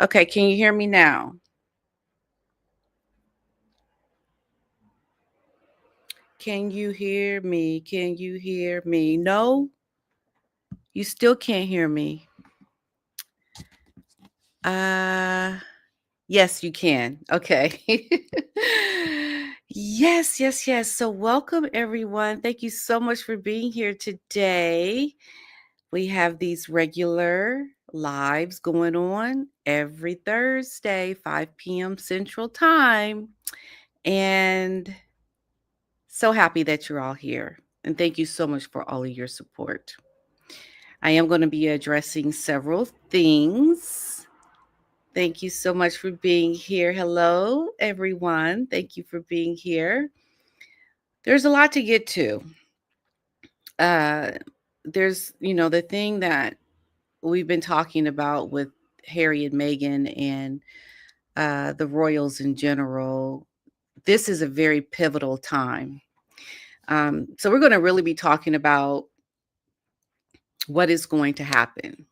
Okay, can you hear me now? Can you hear me? Can you hear me? No, you still can't hear me. Uh, yes, you can. Okay. Yes, yes, yes. So, welcome everyone. Thank you so much for being here today. We have these regular lives going on every Thursday, 5 p.m. Central Time. And so happy that you're all here. And thank you so much for all of your support. I am going to be addressing several things. Thank you so much for being here. Hello, everyone. Thank you for being here. There's a lot to get to. Uh, there's the thing that we've been talking about with Harry and Meghan and the royals in general. This is a very pivotal time. So, we're going to really be talking about what is going to happen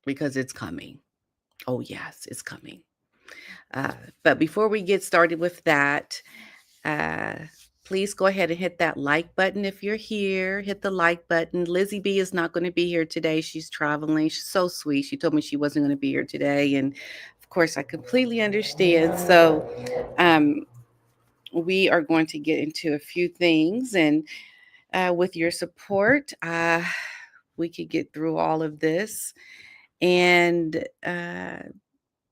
because it's coming. Oh, yes, it's coming. Uh, but before we get started with that, uh, please go ahead and hit that like button if you're here. Hit the like button. Lizzie B is not going to be here today. She's traveling. She's so sweet. She told me she wasn't going to be here today. And of course, I completely understand. So, um, we are going to get into a few things. And with your support, we could get through all of this and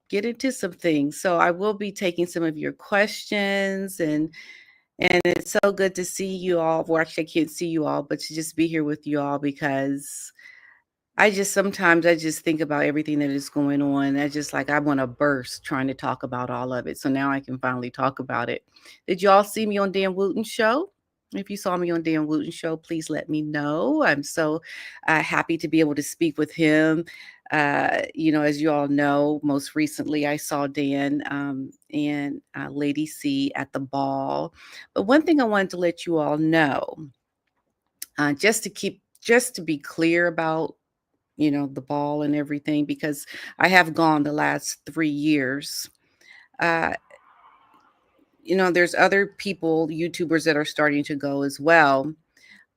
get into some things. So I will be taking some of your questions and it's so good to see you all. Well, actually I can't see you all, but to just be here with you all because I just think about everything that is going on. I want to burst trying to talk about all of it. So now I can finally talk about it. Did you all see me on Dan Wooten show? If you saw me on Dan Wooten show, please let me know. I'm so happy to be able to speak with him. As you all know, most recently I saw Dan and Lady C at the ball. But one thing I wanted to let you all know, just to be clear about the ball and everything, because I have gone the last 3 years. Uh, there's other people, YouTubers that are starting to go as well.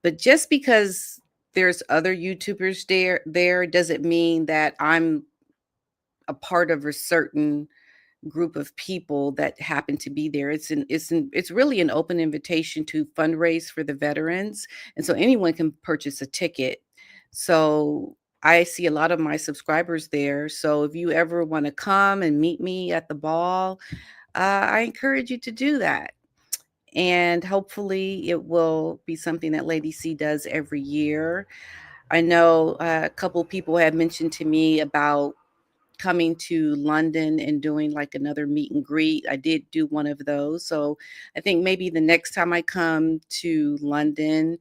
But just because there's other YouTubers there doesn't mean that I'm a part of a certain group of people that happen to be there. It's really an open invitation to fundraise for the veterans, and so anyone can purchase a ticket. So I see a lot of my subscribers there. So if you ever want to come and meet me at the ball, I encourage you to do that. And hopefully, it will be something that Lady C does every year. I know a couple people have mentioned to me about coming to London and doing like another meet and greet. I did do one of those. So I think maybe the next time I come to London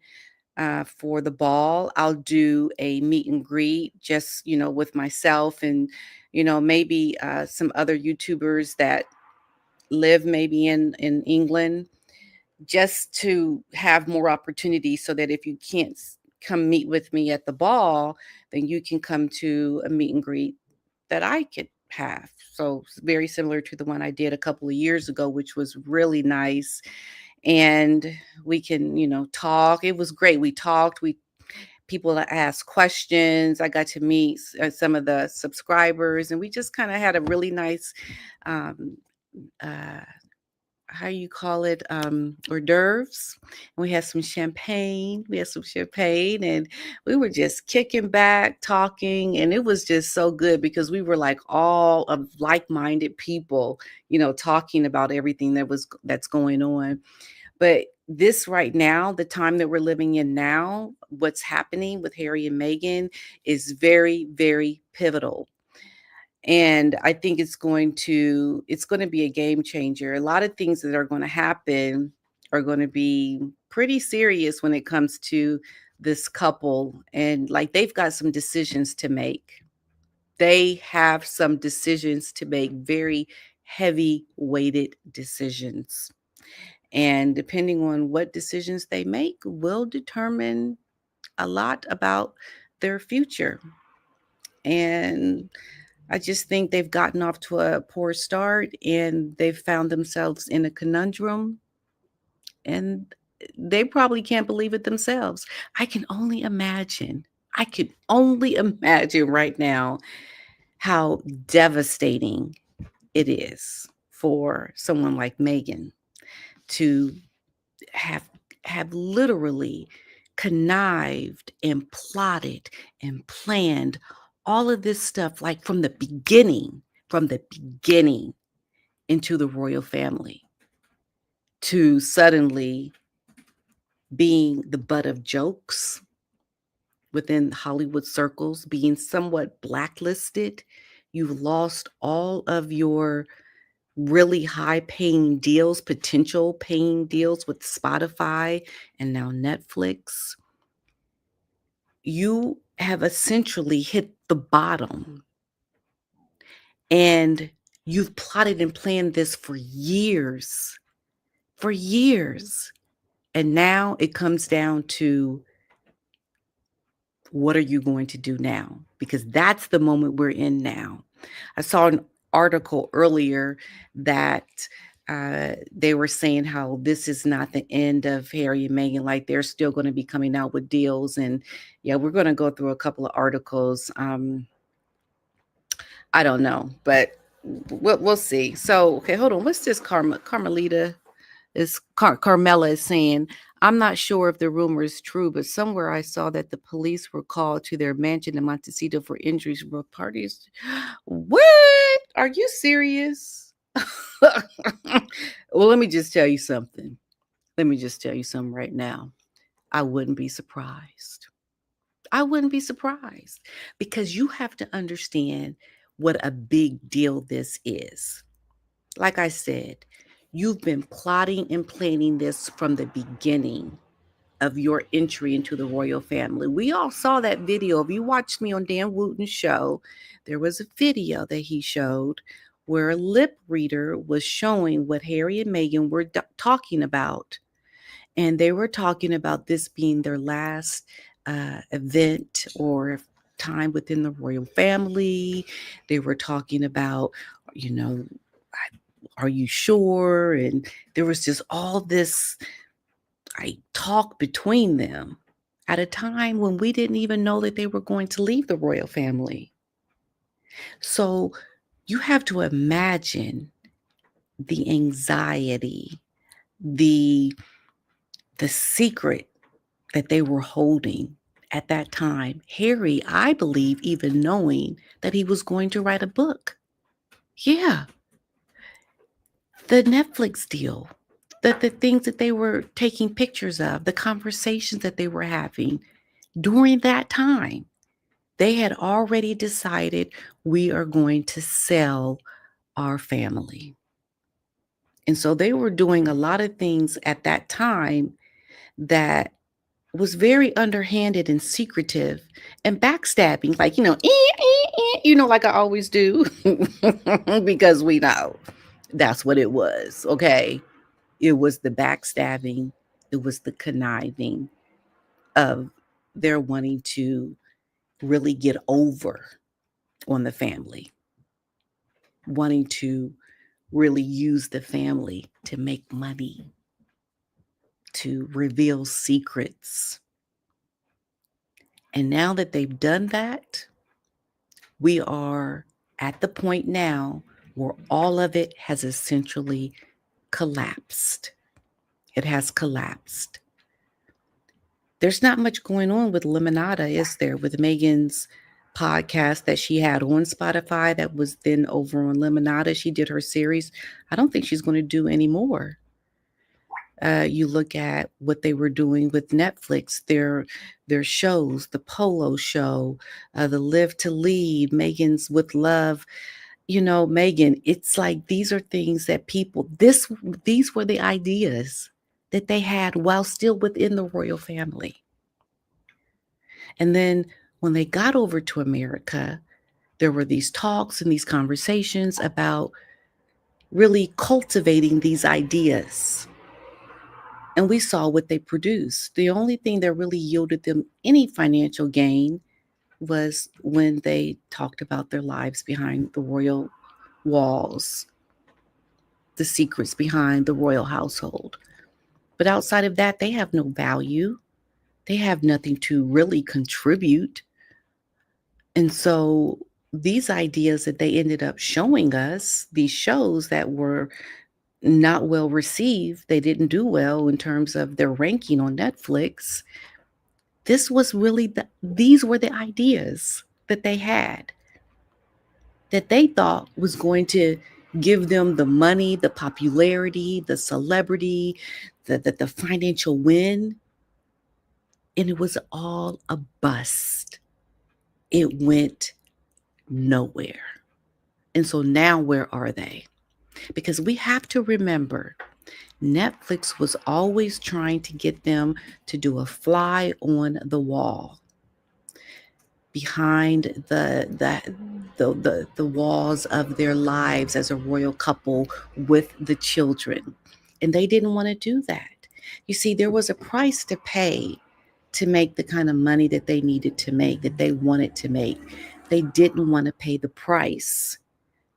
for the ball, I'll do a meet and greet just, with myself and, maybe some other YouTubers that live maybe in England, just to have more opportunities so that if you can't come meet with me at the ball, then you can come to a meet and greet that I could have. So it's very similar to the one I did a couple of years ago, which was really nice. And we can, talk. It was great. We talked. We People asked questions. I got to meet some of the subscribers, and we just kind of had a really nice um, uh, how you call it, hors d'oeuvres. We had some champagne. We had some champagne, and we were just kicking back, talking, and it was just so good because we were like all of like-minded people, talking about everything that's going on. But this right now, the time that we're living in now, what's happening with Harry and Meghan is very, very pivotal, and I think it's going to be a game changer. A lot of things that are going to happen are going to be pretty serious when it comes to this couple, and like they've got some decisions to make. They have some decisions to make, very heavy weighted decisions. And depending on what decisions they make will determine a lot about their future. And I just think they've gotten off to a poor start and they've found themselves in a conundrum and they probably can't believe it themselves. I can only imagine. I can only imagine right now how devastating it is for someone like Megan to have have literally connived and plotted and planned all of this stuff like from the beginning into the royal family to suddenly being the butt of jokes within Hollywood circles, being somewhat blacklisted. You've lost all of your really high paying deals, potential paying deals with Spotify and now Netflix. You have essentially hit the bottom and you've plotted and planned this for years. And now it comes down to what are you going to do now? Because that's the moment we're in now. I saw an article earlier that they were saying how this is not the end of Harry and Meghan. Like they're still going to be coming out with deals. And yeah, we're going to go through a couple of articles. I don't know, but we'll see. So, okay, hold on. What's this Carmelita Carmela is saying, I'm not sure if the rumor is true, but somewhere I saw that the police were called to their mansion in Montecito for injuries from both parties. What? Are you serious? Well, let me just tell you something. Let me just tell you something right now. I wouldn't be surprised. I wouldn't be surprised because you have to understand what a big deal this is. Like I said, you've been plotting and planning this from the beginning of your entry into the royal family. We all saw that video. If you watched me on Dan Wooten's show, there was a video that he showed where a lip reader was showing what Harry and Meghan were talking about. And they were talking about this being their last event or time within the royal family. They were talking about, you know, are you sure? And there was just all this talk between them at a time when we didn't even know that they were going to leave the royal family. So you have to imagine the anxiety, the secret that they were holding at that time. Harry, I believe, even knowing that he was going to write a book. Yeah, the Netflix deal, the things that they were taking pictures of, the conversations that they were having during that time. They had already decided we are going to sell our family. And so they were doing a lot of things at that time that was very underhanded and secretive and backstabbing, like, like I always do, because we know that's what it was. Okay. It was the backstabbing, it was the conniving of their wanting to really get over on the family, wanting to really use the family to make money, to reveal secrets. And now that they've done that, we are at the point now where all of it has essentially collapsed. It has collapsed. There's not much going on with Lemonada, is there? With Megan's podcast that she had on Spotify that was then over on Lemonada. She did her series. I don't think she's going to do any more. You look at what they were doing with Netflix, their shows, the Polo Show, the Live to Lead, Megan's with Love. Megan, it's like these are things that these were the ideas that they had while still within the royal family. And then when they got over to America, there were these talks and these conversations about really cultivating these ideas. And we saw what they produced. The only thing that really yielded them any financial gain was when they talked about their lives behind the royal walls, the secrets behind the royal household. But outside of that, they have no value. They have nothing to really contribute. And so these ideas that they ended up showing us, these shows that were not well received, they didn't do well in terms of their ranking on Netflix. This was really these were the ideas that they had, that they thought was going to give them the money, the popularity, the celebrity, the financial win. And it was all a bust. It went nowhere. And so now where are they? Because we have to remember Netflix was always trying to get them to do a fly on the wall behind the walls of their lives as a royal couple with the children. And they didn't want to do that. You see, there was a price to pay to make the kind of money that they needed to make, that they wanted to make. They didn't want to pay the price.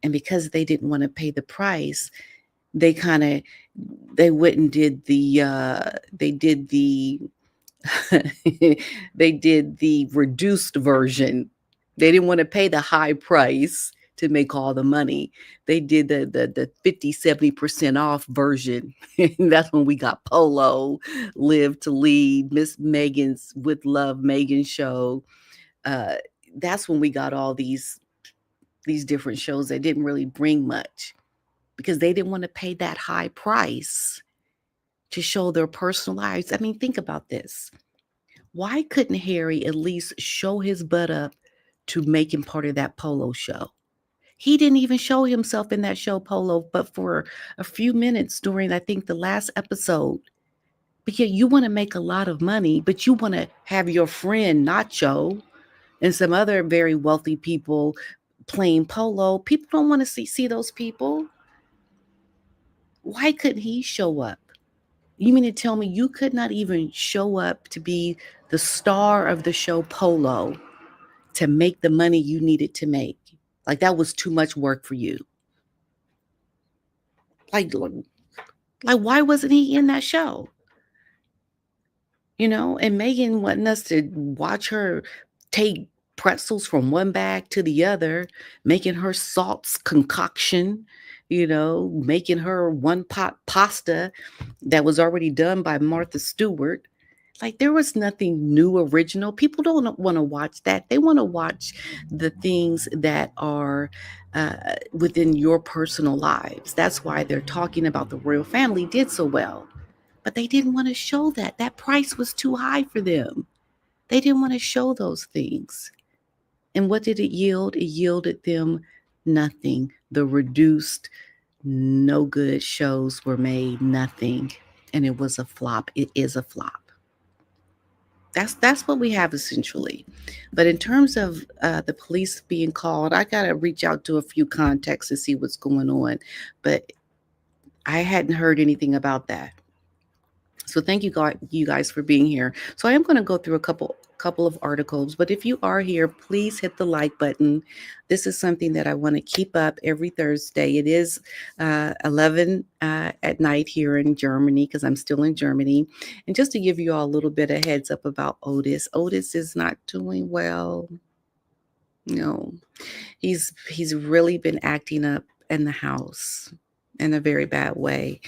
And because they didn't want to pay the price, they kind of they went and did the they did the reduced version. They didn't want to pay the high price to make all the money. They did the 50, 70% off version. And that's when we got Polo, Live to Lead, Miss Megan's With Love Megan show. Uh, that's when we got all these different shows that didn't really bring much because they didn't want to pay that high price to show their personal lives. I mean, think about this. Why couldn't Harry at least show his butt up to make him part of that Polo show? He didn't even show himself in that show Polo, but for a few minutes during, I think, the last episode. Because you want to make a lot of money, but you want to have your friend Nacho and some other very wealthy people playing polo. People don't want to see those people. Why couldn't he show up? You mean to tell me you could not even show up to be the star of the show Polo to make the money you needed to make? Like that was too much work for you. Like why wasn't he in that show? And Megan wanting us to watch her take pretzels from one bag to the other, making her salts concoction, making her one pot pasta that was already done by Martha Stewart. Like there was nothing new, original. People don't want to watch that. They want to watch the things that are within your personal lives. That's why they're talking about the royal family did so well. But they didn't want to show that. That price was too high for them. They didn't want to show those things. And what did it yield? It yielded them nothing. The reduced, no good shows were made, nothing. And it was a flop. It is a flop. That's what we have essentially. But in terms of the police being called, I got to reach out to a few contacts to see what's going on. But I hadn't heard anything about that. So thank you guys for being here. So I am going to go through a couple of articles, but if you are here, please hit the like button. This is something that I want to keep up every Thursday. It is 11 at night here in Germany because I'm still in Germany. And just to give you all a little bit of heads up about Otis, Otis is not doing well. No, he's really been acting up in the house in a very bad way.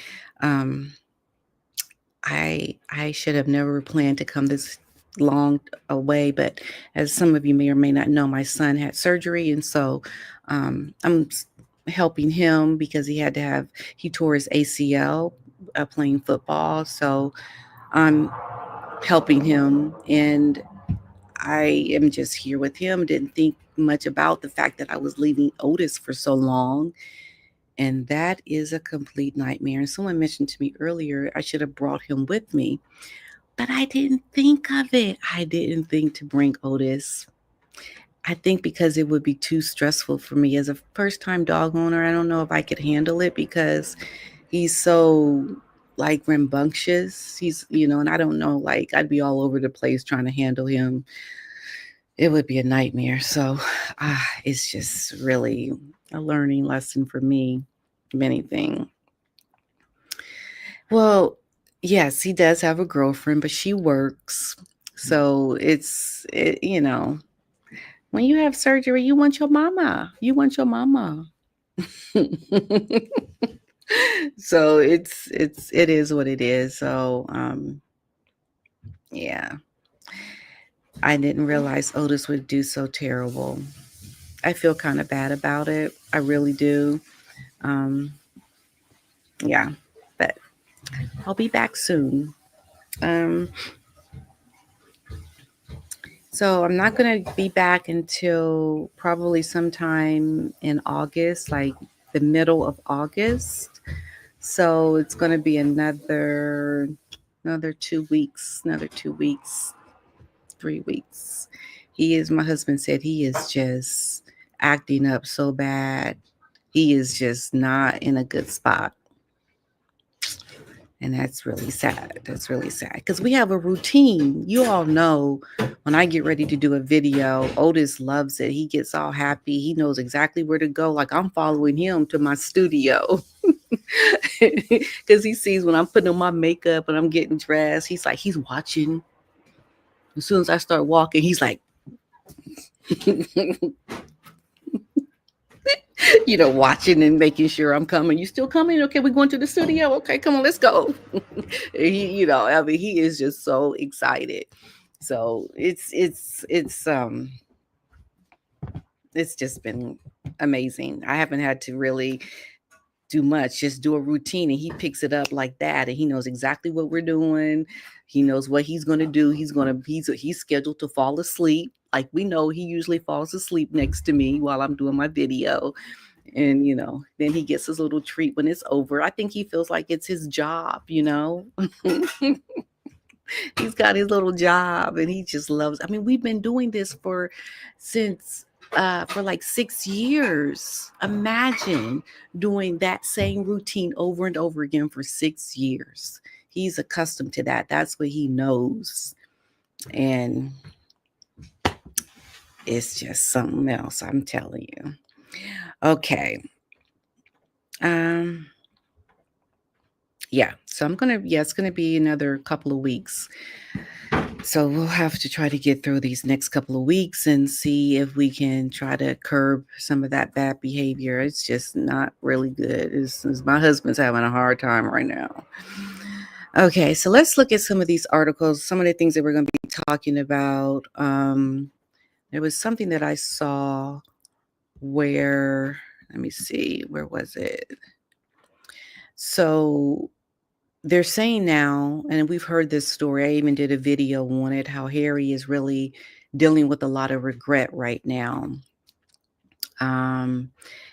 I should have never planned to come this long away, but as some of you may or may not know, my son had surgery, and so I'm helping him because he tore his ACL playing football. So I'm helping him, and I am just here with him. Didn't think much about the fact that I was leaving Otis for so long. And that is a complete nightmare. And someone mentioned to me earlier, I should have brought him with me, but I didn't think of it. I didn't think to bring Otis. I think because it would be too stressful for me as a first time dog owner. I don't know if I could handle it because he's so like rambunctious. And I don't know, like I'd be all over the place trying to handle him. it would be a nightmare. So it's just really a learning lesson for me, if anything. Well, yes, he does have a girlfriend, but she works. So when you have surgery, you want your mama. You want your mama. So it is what it is. So yeah. I didn't realize Otis would do so terrible. I feel kind of bad about it. I really do. Um yeah. But I'll be back soon. Um So I'm not going to be back until probably sometime in August, like the middle of August. So it's going to be another 2 weeks, 3 weeks. My husband said he is just acting up so bad. He is just not in a good spot. And that's really sad. That's really sad because we have a routine. You all know when I get ready to do a video, Otis loves it. He gets all happy. He knows exactly where to go. Like I'm following him to my studio because he sees when I'm putting on my makeup and I'm getting dressed. He's watching. As soon as I start walking, he's like, watching and making sure I'm coming. You still coming? Okay, we're going to the studio. Okay, come on, let's go. He is just so excited. So it's just been amazing. I haven't had to really do much, just do a routine, and he picks it up like that, and he knows exactly what we're doing. He knows what he's going to do. He's scheduled to fall asleep. Like we know he usually falls asleep next to me while I'm doing my video. And then he gets his little treat when it's over. I think he feels like it's his job. He's got his little job and he just loves. I mean, we've been doing this for like 6 years. Imagine doing that same routine over and over again for 6 years. He's accustomed to that. That's what he knows. And it's just something else, I'm telling you. Okay. Yeah, so it's gonna be another couple of weeks. So we'll have to try to get through these next couple of weeks and see if we can try to curb some of that bad behavior. It's just not really good. My husband's having a hard time right now. Okay, so let's look at some of these articles, some of the things that we're going to be talking about. There was something that I saw let me see, where was it? So they're saying now, and we've heard this story, I even did a video on it, how Harry is really dealing with a lot of regret right now. And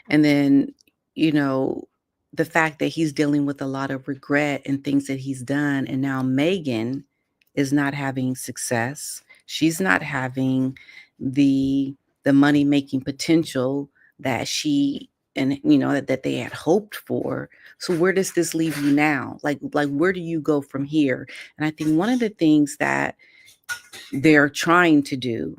then, the fact that he's dealing with a lot of regret and things that he's done. And now Megan is not having success. She's not having the money making potential that she and that they had hoped for. So where does this leave you now? Like where do you go from here? And I think one of the things that they're trying to do,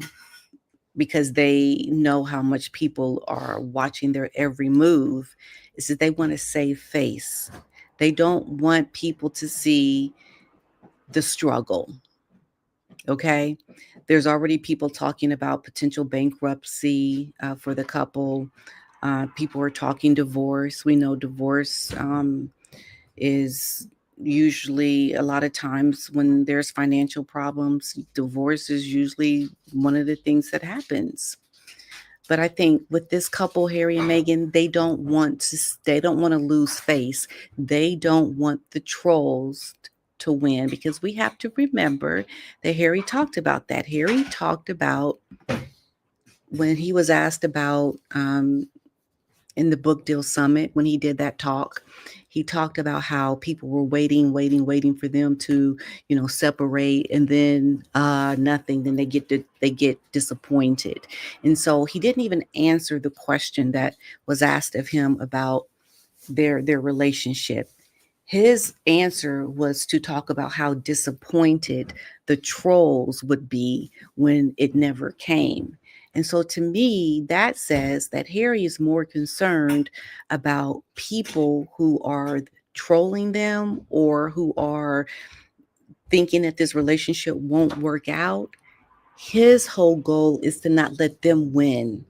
because they know how much people are watching their every move, is that they want to save face. They don't want people to see the struggle. Okay. There's already people talking about potential bankruptcy for the couple. People are talking divorce. We know divorce is usually, a lot of times when there's financial problems, divorce is usually one of the things that happens. But I think with this couple, Harry and Meghan, they don't want to lose face. They don't want the trolls to win, because we have to remember that Harry talked about that. Harry talked about, when he was asked about in the book deal summit, when he did that talk, he talked about how people were waiting for them to, separate, and then nothing. Then they get disappointed. And so he didn't even answer the question that was asked of him about their relationship. His answer was to talk about how disappointed the trolls would be when it never came. And so to me, that says that Harry is more concerned about people who are trolling them or who are thinking that this relationship won't work out. His whole goal is to not let them win,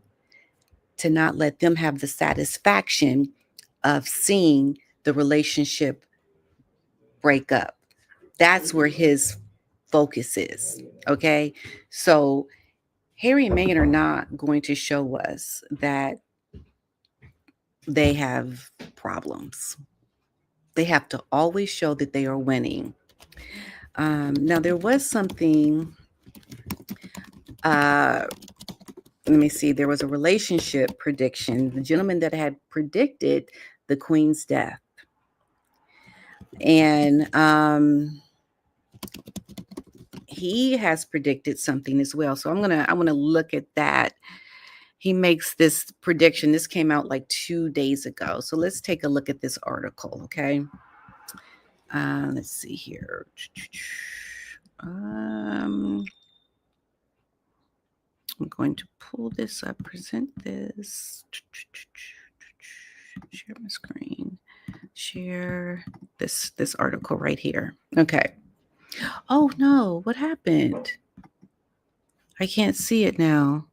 to not let them have the satisfaction of seeing the relationship break up. That's where his focus is. Okay. So Harry and Meghan are not going to show us that they have problems. They have to always show that they are winning. Now, there was something, uh, let me see, there was a relationship prediction. The gentleman that had predicted the Queen's death. And he has predicted something as well. So I'm gonna look at that. He makes this prediction. This came out like 2 days ago. So let's take a look at this article, okay? Let's see here. I'm going to pull this up, present this. Share my screen. Share this article right here. Okay. Oh no, what happened? I can't see it now.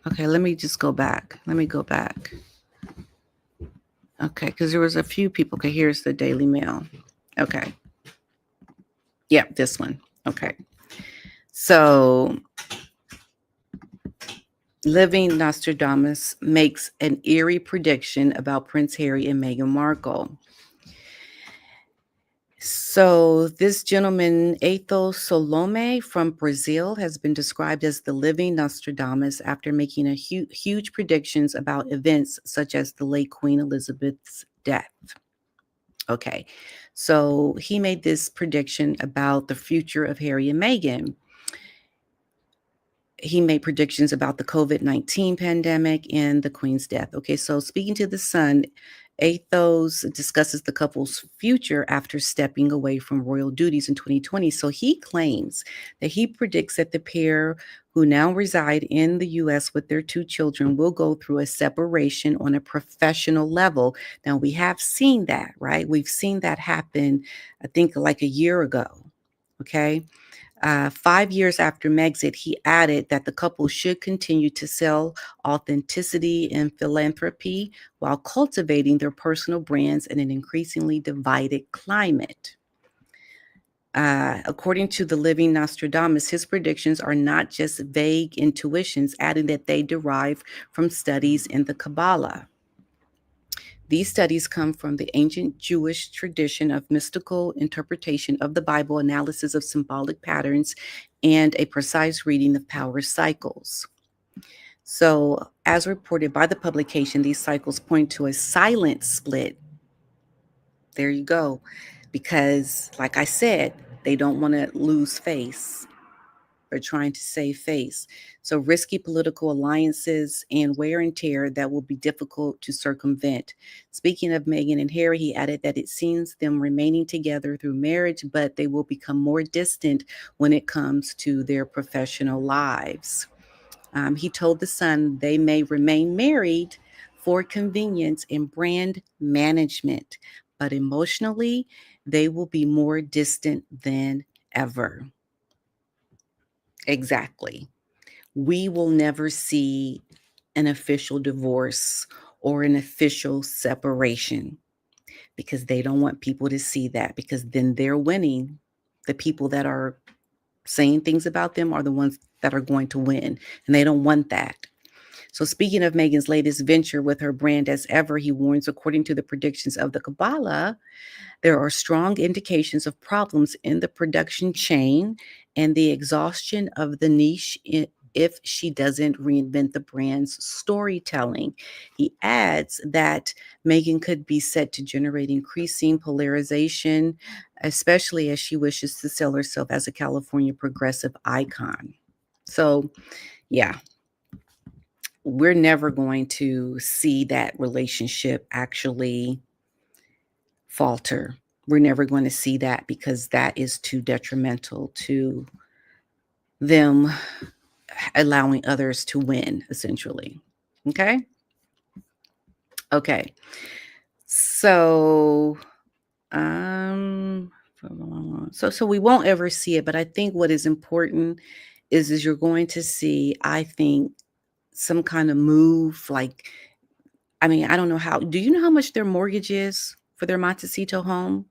Okay, let me just go back. Let me go back. Okay, because there was a few people. Okay, here's the Daily Mail. Okay. Yeah, this one. Okay. So, Living Nostradamus makes an eerie prediction about Prince Harry and Meghan Markle. So, this gentleman, Athos Salome from Brazil, has been described as the living Nostradamus after making a huge predictions about events such as the late Queen Elizabeth's death. Okay, so he made this prediction about the future of Harry and Meghan. He made predictions about the COVID-19 pandemic and the Queen's death. Okay, so speaking to the Sun, Athos discusses the couple's future after stepping away from royal duties in 2020. So he claims that he predicts that the pair who now reside in the US with their 2 children will go through a separation on a professional level. Now, we have seen that, right? We've seen that happen, I think, like a year ago. Okay. 5 years after Megxit, he added that the couple should continue to sell authenticity and philanthropy while cultivating their personal brands in an increasingly divided climate. According to the living Nostradamus, his predictions are not just vague intuitions, adding that they derive from studies in the Kabbalah. These studies come from the ancient Jewish tradition of mystical interpretation of the Bible, analysis of symbolic patterns, and a precise reading of power cycles. So, as reported by the publication, these cycles point to a silent split. There you go. Because, like I said, they don't want to lose face. They're trying to save face. So risky political alliances and wear and tear that will be difficult to circumvent. Speaking of Meghan and Harry, he added that it seems them remaining together through marriage, but they will become more distant when it comes to their professional lives. He told The Sun they may remain married for convenience and brand management, but emotionally, they will be more distant than ever. Exactly. We will never see an official divorce or an official separation because they don't want people to see that, because then they're winning. The people that are saying things about them are the ones that are going to win, and they don't want that. So, speaking of Meghan's latest venture with her brand as ever, he warns, according to the predictions of the Kabbalah, there are strong indications of problems in the production chain and the exhaustion of the niche if she doesn't reinvent the brand's storytelling. He adds that Meghan could be set to generate increasing polarization, especially as she wishes to sell herself as a California progressive icon. So, yeah, we're never going to see that relationship actually falter. We're never going to see that because that is too detrimental to them allowing others to win, essentially. Okay? Okay. So, um, so we won't ever see it, but I think what is important is you're going to see, I think, some kind of move. Like, I mean, I don't know how. Do you know how much their mortgage is for their Montecito home?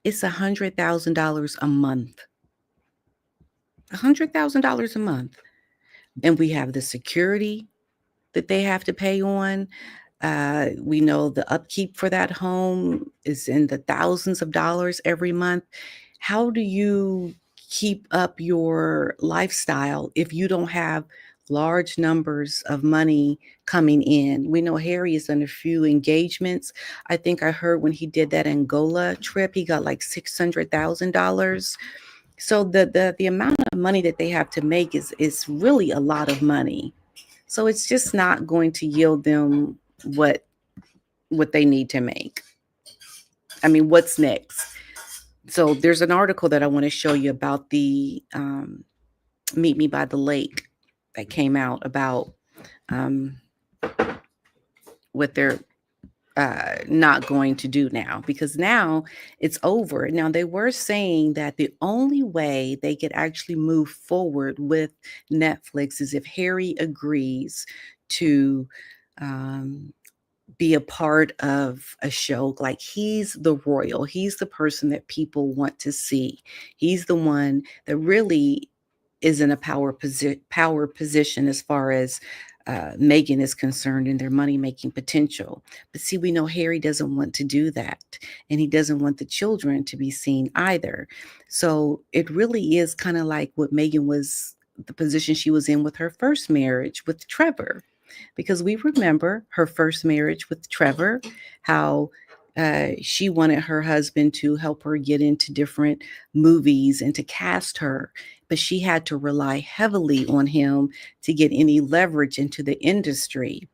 It's $100,000 a month. $100,000 a month. And we have the security that they have to pay on. We know the upkeep for that home is in the thousands of dollars every month. How do you keep up your lifestyle if you don't have large numbers of money coming in? We know Harry has done a few engagements. I think I heard when he did that Angola trip, he got like $600,000. So the amount of money that they have to make is really a lot of money. So it's just not going to yield them what they need to make. I mean, what's next? So there's an article that I want to show you about the Meet Me by the Lake that came out about um, what they're not going to do now, because now it's over. Now, they were saying that the only way they could actually move forward with Netflix is if Harry agrees to um, be a part of a show. Like, he's the royal, he's the person that people want to see. He's the one that really is in a power position as far as Meghan is concerned in their money making potential. But see, we know Harry doesn't want to do that, and he doesn't want the children to be seen either. So it really is kind of like what Meghan was, the position she was in with her first marriage with Trevor, because we remember her first marriage with Trevor, how she wanted her husband to help her get into different movies and to cast her, but she had to rely heavily on him to get any leverage into the industry.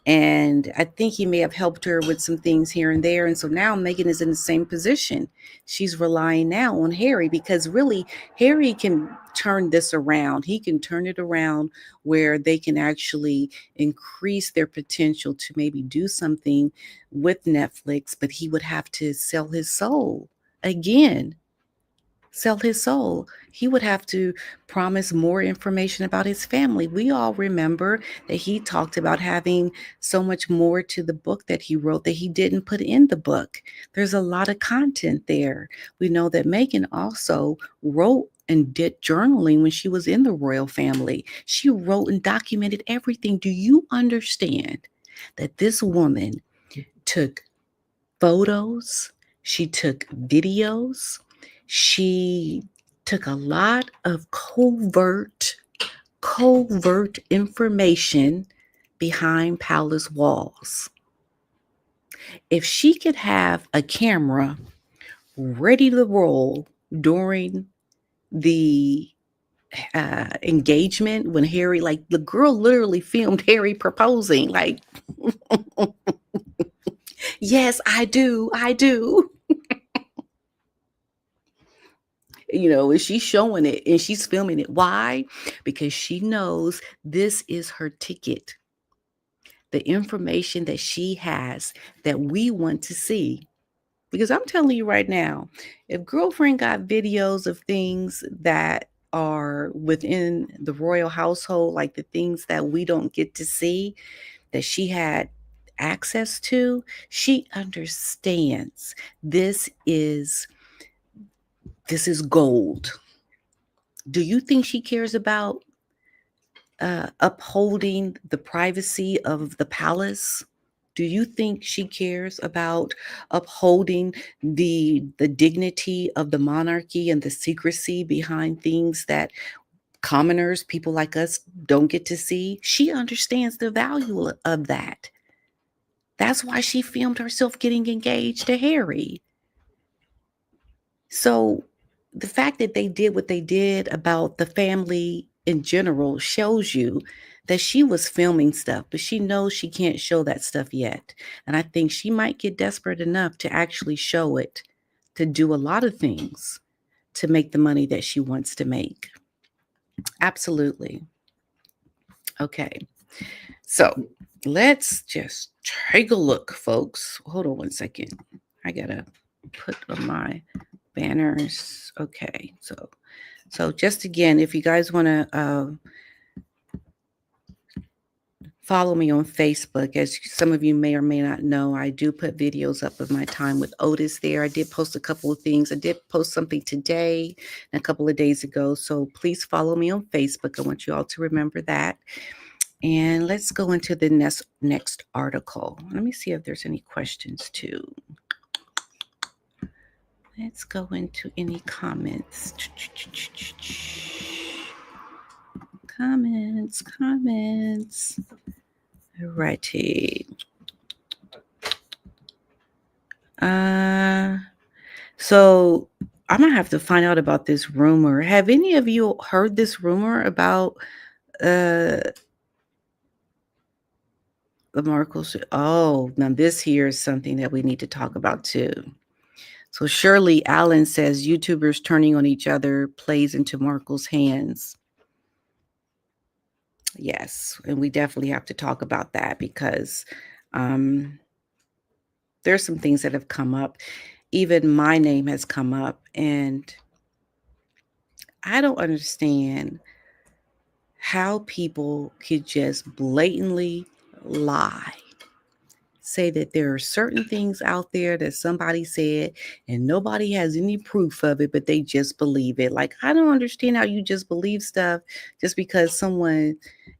And I think he may have helped her with some things here and there. And so now Meghan is in the same position. She's relying now on Harry, because really Harry can turn this around. He can turn it around where they can actually increase their potential to maybe do something with Netflix, but he would have to sell his soul again. Sell his soul. He would have to promise more information about his family. We all remember that he talked about having so much more to the book that he wrote that he didn't put in the book. There's a lot of content there. We know that Meghan also wrote and did journaling when she was in the royal family. She wrote and documented everything. Do you understand that this woman took photos, she took videos, she took a lot of covert information behind palace walls? If she could have a camera ready to roll during the engagement, when Harry, like, the girl literally filmed Harry proposing, like, yes, I do. And she's showing it and she's filming it. Why? Because she knows this is her ticket. The information that she has that we want to see. Because I'm telling you right now, if girlfriend got videos of things that are within the royal household, like the things that we don't get to see, that she had access to, she understands this is gold. Do you think she cares about upholding the privacy of the palace? Do you think she cares about upholding the dignity of the monarchy and the secrecy behind things that commoners, people like us, don't get to see? She understands the value of that. That's why she filmed herself getting engaged to Harry. So the fact that they did what they did about the family in general shows you that she was filming stuff, but she knows she can't show that stuff yet. And I think she might get desperate enough to actually show it, to do a lot of things to make the money that she wants to make. Absolutely. Okay. So let's just take a look, folks. Hold on one second. I gotta put on my banners. Okay. So just again, if you guys want to follow me on Facebook. As some of you may or may not know, I do put videos up of my time with Otis there. I did post a couple of things. I did post something today and a couple of days ago. So please follow me on Facebook. I want you all to remember that. And let's go into the next article. Let me see if there's any questions too. Let's go into any comments. Comments. Alrighty. So I'm gonna have to find out about this rumor. Have any of you heard this rumor about the Markles? Oh, now this here is something that we need to talk about too. So Shirley Allen says YouTubers turning on each other plays into Markle's hands. Yes, and we definitely have to talk about that because there's some things that have come up. Even my name has come up, and I don't understand how people could just blatantly lie. Say that there are certain things out there that somebody said and nobody has any proof of it, but they just believe it. Like, I don't understand how you just believe stuff just because someone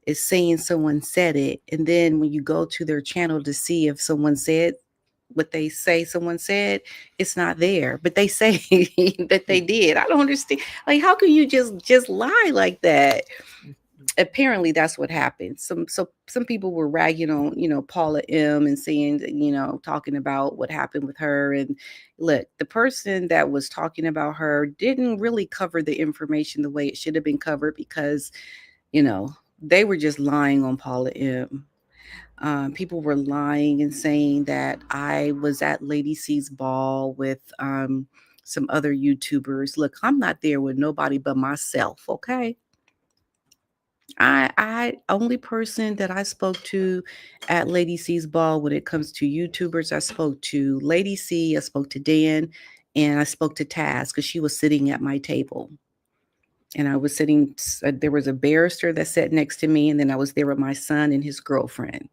is saying someone said it. And then when you go to their channel to see if someone said what they say someone said, it's not there, but they say that they did. I don't understand. Like, how can you just lie like that? Apparently that's what happened. Some people were ragging on, Paula M and saying, talking about what happened with her. And look, the person that was talking about her didn't really cover the information the way it should have been covered because, they were just lying on Paula M. People were lying and saying that I was at Lady C's ball with some other YouTubers. Look, I'm not there with nobody but myself, okay? I only person that I spoke to at Lady C's ball when it comes to YouTubers, I spoke to Lady C, I spoke to Dan, and I spoke to Taz because she was sitting at my table. And I was sitting, there was a barrister that sat next to me, and then I was there with my son and his girlfriend.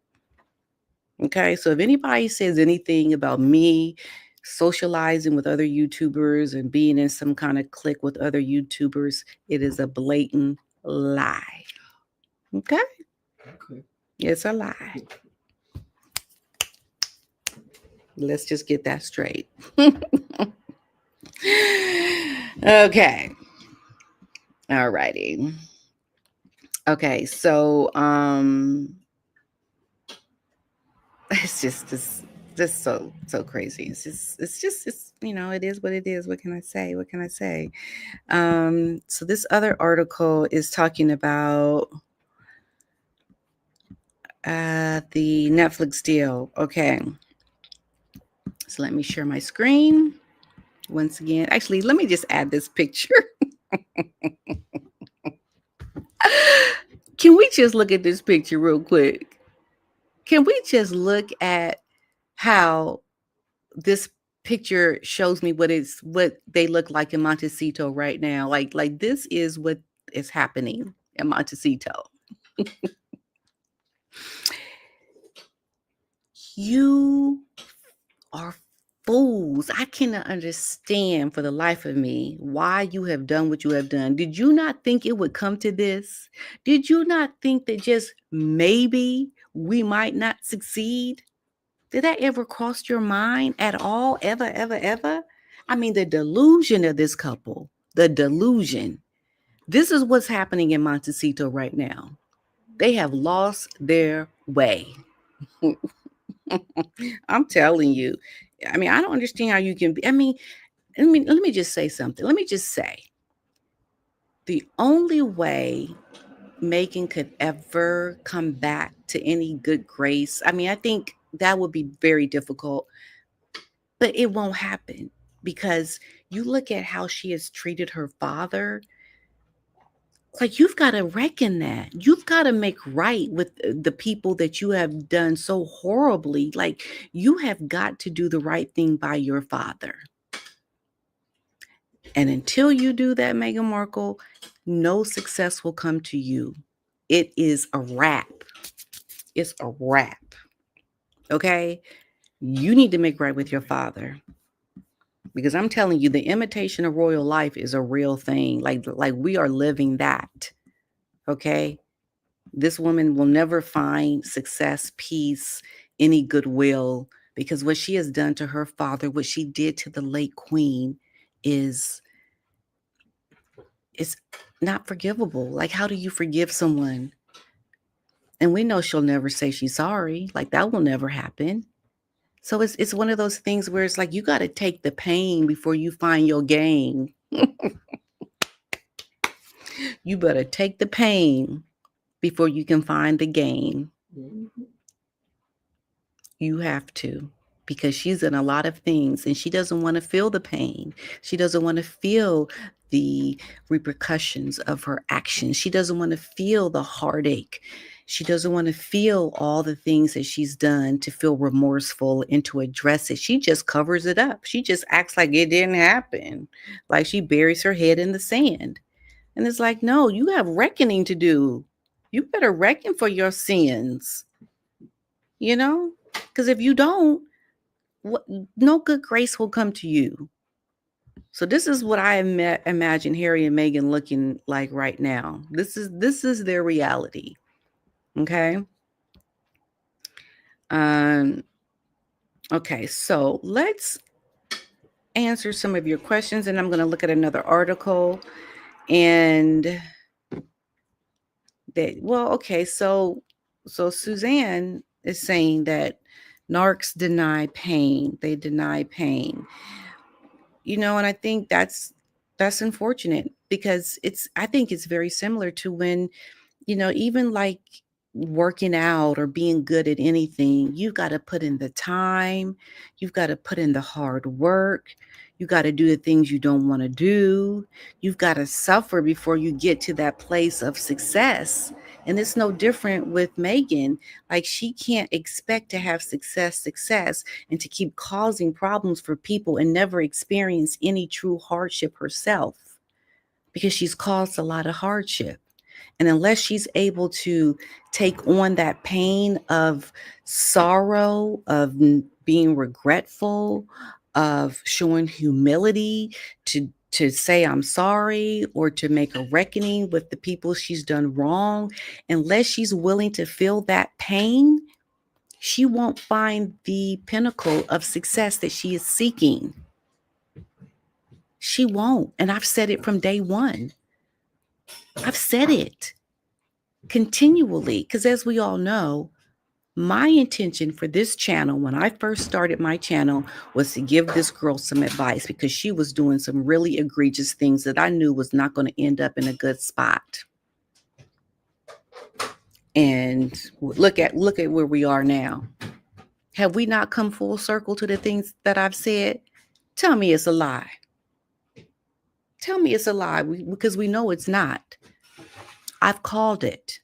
Okay, so if anybody says anything about me socializing with other YouTubers and being in some kind of clique with other YouTubers, it is a blatant lie. Okay? It's a lie. Let's just get that straight. Okay. All righty. Okay, so it's just so crazy. It's it is what it is. What can I say? What can I say? So this other article is talking about the Netflix deal. Okay. So let me share my screen once again. Actually, let me just add this picture. Can we just look at this picture real quick? Can we just look at how this picture shows me what they look like in Montecito right now? Like this is what is happening in Montecito. You are fools. I cannot understand for the life of me why you have done what you have done. Did you not think it would come to this? Did you not think that just maybe we might not succeed? Did that ever cross your mind at all? Ever, ever, ever? I mean, the delusion of this couple, the delusion. This is what's happening in Montecito right now. They have lost their way. I'm telling you. I mean, I don't understand how you can be. Let me just say something. Let me just say the only way Megan could ever come back to any good grace. I mean, I think that would be very difficult, but it won't happen because you look at how she has treated her father. Like, you've got to reckon that. You've got to make right with the people that you have done so horribly. Like, you have got to do the right thing by your father. And until you do that, Meghan Markle, no success will come to you. It is a wrap. It's a wrap. Okay? You need to make right with your father. Because I'm telling you, the imitation of royal life is a real thing. Like we are living that. Okay? This woman will never find success, peace, any goodwill, because what she has done to her father, what she did to the late queen, is not forgivable. Like, how do you forgive someone? And we know she'll never say she's sorry. Like, that will never happen. So it's one of those things where it's like you got to take the pain before you find your gain. You better take the pain before you can find the gain. Mm-hmm. You have to, because she's in a lot of things and she doesn't want to feel the pain. She doesn't want to feel the repercussions of her actions. She doesn't want to feel the heartache. She doesn't want to feel all the things that she's done, to feel remorseful and to address it. She just covers it up. She just acts like it didn't happen. Like she buries her head in the sand. And it's like, no, you have reckoning to do. You better reckon for your sins. You know? Because if you don't, no good grace will come to you. So this is what I imagine Harry and Meghan looking like right now. This is their reality. Okay. Okay, so let's answer some of your questions, and I'm going to look at another article. And okay, so Suzanne is saying that narcs deny pain. They deny pain. And I think that's unfortunate, because I think it's very similar to when, even like working out or being good at anything, you've got to put in the time, you've got to put in the hard work, you got to do the things you don't want to do, you've got to suffer before you get to that place of success. And it's no different with Meghan. Like, she can't expect to have success and to keep causing problems for people and never experience any true hardship herself, because she's caused a lot of hardship. And unless she's able to take on that pain of sorrow, of being regretful, of showing humility, to say I'm sorry, or to make a reckoning with the people she's done wrong, unless she's willing to feel that pain, she won't find the pinnacle of success that she is seeking. She won't. And I've said it from day one. I've said it continually, because as we all know, my intention for this channel, when I first started my channel, was to give this girl some advice, because she was doing some really egregious things that I knew was not going to end up in a good spot. And look at where we are now. Have we not come full circle to the things that I've said? Tell me it's a lie. Tell me it's a lie, because we know it's not. I've called it.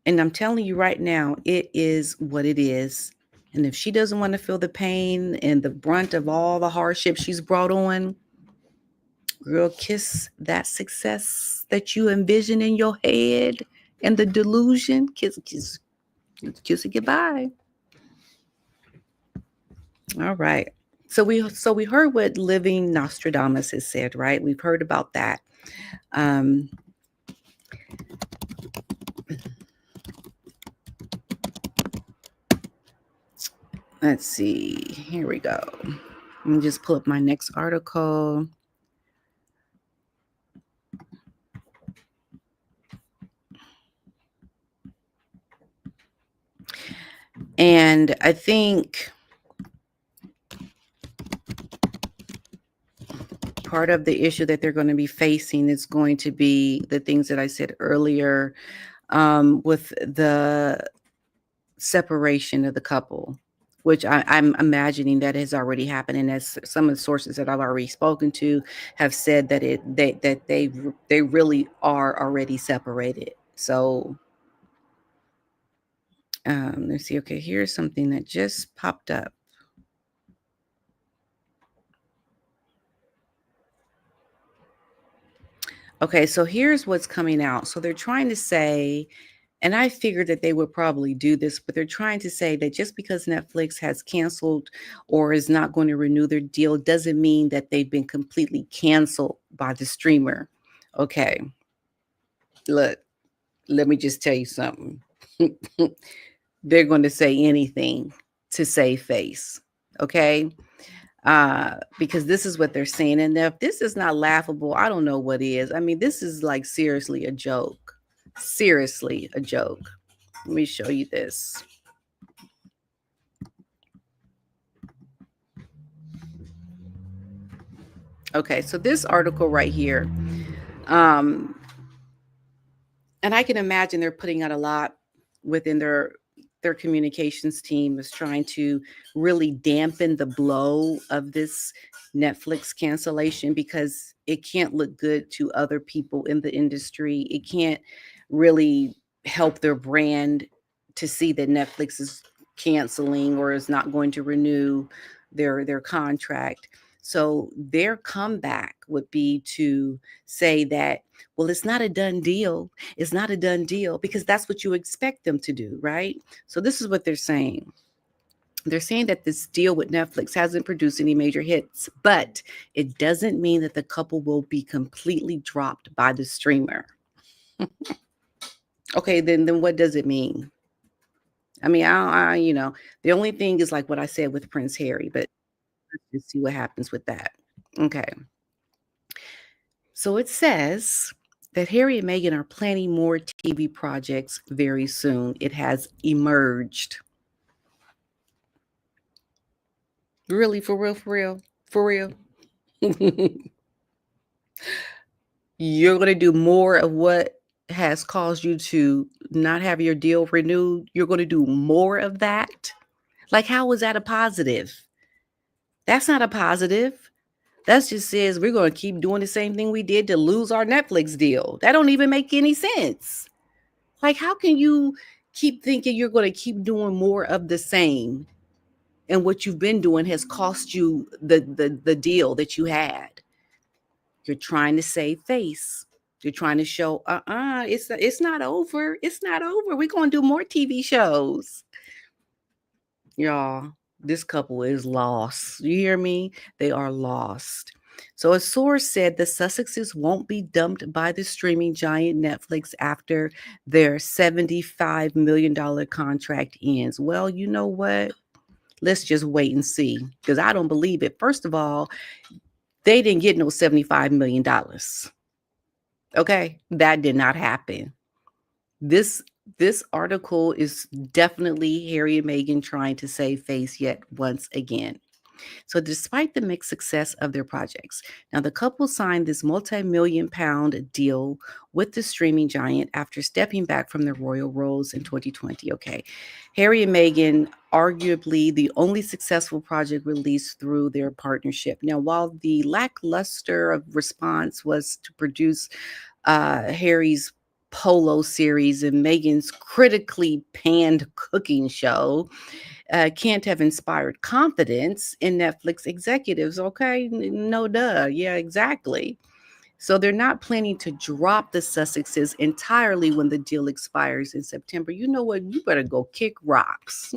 And I'm telling you right now, it is what it is. And if she doesn't want to feel the pain and the brunt of all the hardship she's brought on, girl, kiss that success that you envision in your head and the delusion. Kiss it goodbye. All right. So we heard what living Nostradamus has said, right? We've heard about that. Let's see. Here we go. Let me just pull up my next article. And I think part of the issue that they're going to be facing is going to be the things that I said earlier, with the separation of the couple, which I'm imagining that has already happened. And as some of the sources that I've already spoken to have said that they really are already separated. So let's see. Okay, here's something that just popped up. Okay, so here's what's coming out. So they're trying to say, and I figured that they would probably do this, but they're trying to say that just because Netflix has canceled or is not going to renew their deal doesn't mean that they've been completely canceled by the streamer. Okay, look, let me just tell you something. They're going to say anything to save face. Okay. Because this is what they're saying. And if this is not laughable, I don't know what is. I mean, this is like seriously a joke. Seriously a joke. Let me show you this. Okay, so this article right here, um, and I can imagine they're putting out a lot within their communications team is trying to really dampen the blow of this Netflix cancellation because it can't look good to other people in the industry. It can't really help their brand to see that Netflix is canceling or is not going to renew their contract. So their comeback would be to say that, well, it's not a done deal. It's not a done deal because that's what you expect them to do, right? So this is what they're saying. They're saying that this deal with Netflix hasn't produced any major hits, but it doesn't mean that the couple will be completely dropped by the streamer. Okay, then what does it mean? I mean, the only thing is like what I said with Prince Harry, but let's just see what happens with that. Okay. So it says that Harry and Meghan are planning more TV projects very soon. It has emerged. Really, for real, for real, for real. You're going to do more of what has caused you to not have your deal renewed. You're going to do more of that. Like, how is that a positive? That's not a positive. That just says we're going to keep doing the same thing we did to lose our Netflix deal. That don't even make any sense. Like, how can you keep thinking you're going to keep doing more of the same? And what you've been doing has cost you the deal that you had. You're trying to save face. You're trying to show, it's not over. It's not over. We're going to do more TV shows. Y'all, this couple is lost. You hear me? They are lost. So a source said the Sussexes won't be dumped by the streaming giant Netflix after their $75 million contract ends. Well, you know what? Let's just wait and see because I don't believe it. First of all, they didn't get no $75 million. Okay? That did not happen. This this article is definitely Harry and Meghan trying to save face yet once again. So, despite the mixed success of their projects, now the couple signed this multi-million pound deal with the streaming giant after stepping back from their royal roles in 2020. Okay. Harry and Meghan, arguably the only successful project released through their partnership. Now, while the lackluster of response was to produce Harry's Polo series and Meghan's critically panned cooking show, can't have inspired confidence in Netflix executives. Okay, no, duh. Yeah, exactly. So they're not planning to drop the Sussexes entirely when the deal expires in September. You know what? You better go kick rocks.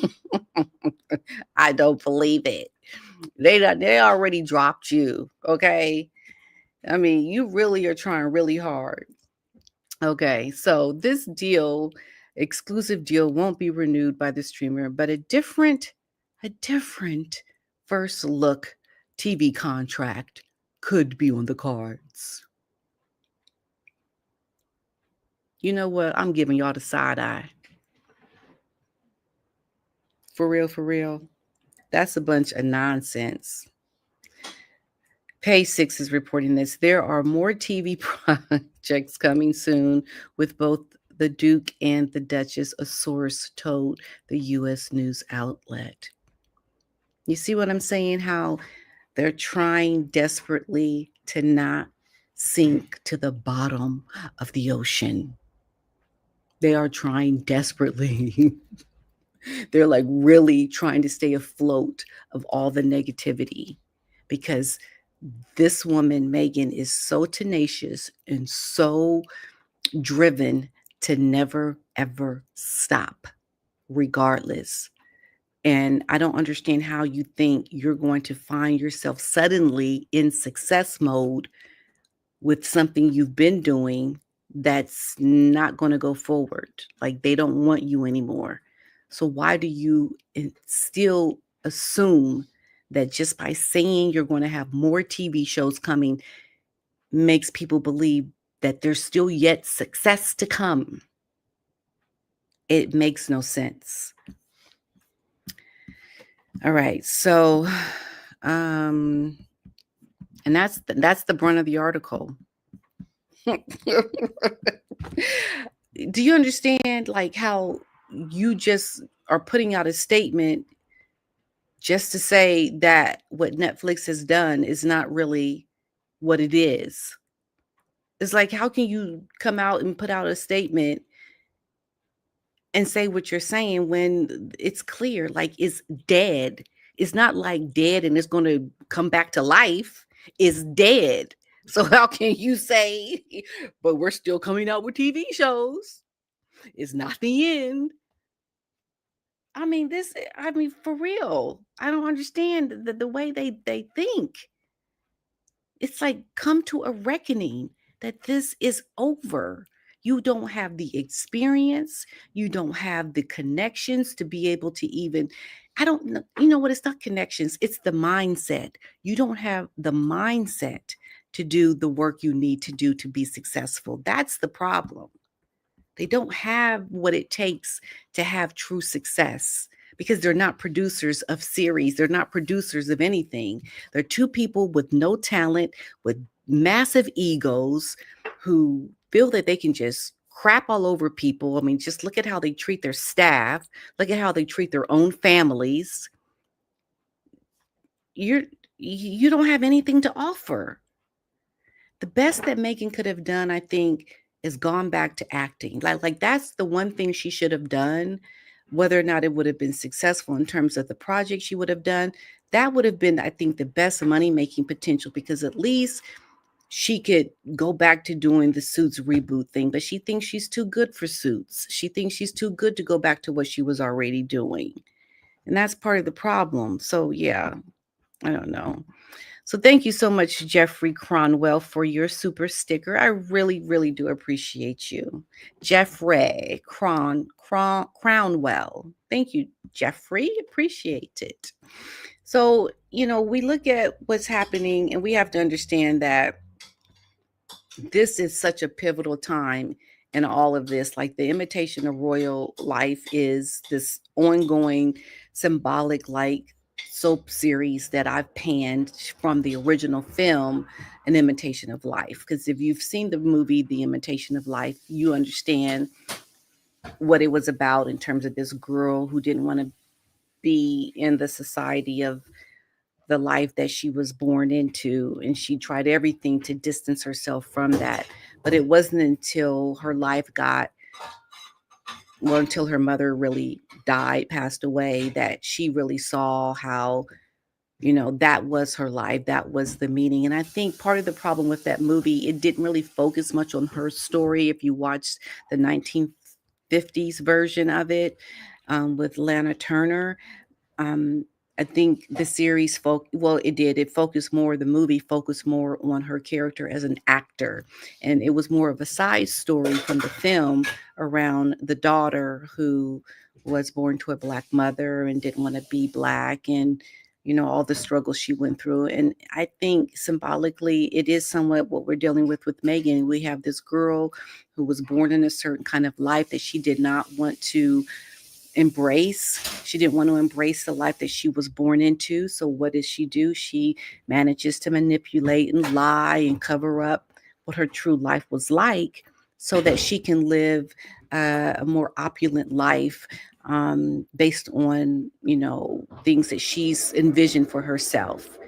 I don't believe it. They already dropped you. Okay. I mean, you really are trying really hard. Okay, so this deal, exclusive deal, won't be renewed by the streamer, but a different first look TV contract could be on the cards. You know what? I'm giving y'all the side eye. For real, for real. That's a bunch of nonsense. Page Six is reporting this. There are more TV projects coming soon with both the Duke and the Duchess, a source told the U.S. news outlet. You see what I'm saying? How they're trying desperately to not sink to the bottom of the ocean. They are trying desperately. They're like really trying to stay afloat of all the negativity because this woman, Megan, is so tenacious and so driven to never, ever stop, regardless. And I don't understand how you think you're going to find yourself suddenly in success mode with something you've been doing that's not going to go forward. Like they don't want you anymore. So why do you still assume that just by saying you're going to have more TV shows coming makes people believe that there's still yet success to come? It makes no sense. All right. So and that's the brunt of the article. Do you understand like how you just are putting out a statement just to say that what Netflix has done is not really what it is? It's like, how can you come out and put out a statement and say what you're saying when it's clear, like it's dead? It's not like dead and it's going to come back to life. It's dead. So how can you say, but we're still coming out with TV shows? It's not the end. I mean, for real. I don't understand the way they think. It's like come to a reckoning that this is over. You don't have the experience, you don't have the connections to be able to even I don't know, you know what, it's not connections, it's the mindset. You don't have the mindset to do the work you need to do to be successful. That's the problem. They don't have what it takes to have true success because they're not producers of series. They're not producers of anything. They're two people with no talent, with massive egos who feel that they can just crap all over people. I mean, just look at how they treat their staff. Look at how they treat their own families. You're you don't have anything to offer. The best that Megan could have done, I think, is gone back to acting. Like that's the one thing she should have done. Whether or not it would have been successful in terms of the project she would have done, that would have been, I think, the best money making potential because at least she could go back to doing the Suits reboot thing. But she thinks she's too good for Suits. She thinks she's too good to go back to what she was already doing. And that's part of the problem. So, yeah, I don't know. So thank you so much, Jeffrey Cronwell, for your super sticker. I really, really do appreciate you. Jeffrey Crownwell. Thank you, Jeffrey. Appreciate it. So, we look at what's happening and we have to understand that this is such a pivotal time in all of this. Like the imitation of royal life is this ongoing symbolic like soap series that I've panned from the original film, An Imitation of Life. Because if you've seen the movie The Imitation of Life, you understand what it was about in terms of this girl who didn't want to be in the society of the life that she was born into, and she tried everything to distance herself from that. But it wasn't until her life got well, until her mother really died, passed away, that she really saw how, that was her life, that was the meaning. And I think part of the problem with that movie, it didn't really focus much on her story. If you watched the 1950s version of it, with Lana Turner, um, I think the series it focused more, the movie focused more on her character as an actor. And it was more of a side story from the film around the daughter who was born to a Black mother and didn't want to be Black, and, all the struggles she went through. And I think symbolically, it is somewhat what we're dealing with Megan. We have this girl who was born in a certain kind of life that she did not want to embrace. She didn't want to embrace the life that she was born into. So what does she do? She manages to manipulate and lie and cover up what her true life was like so that she can live a more opulent life, based on, things that she's envisioned for herself.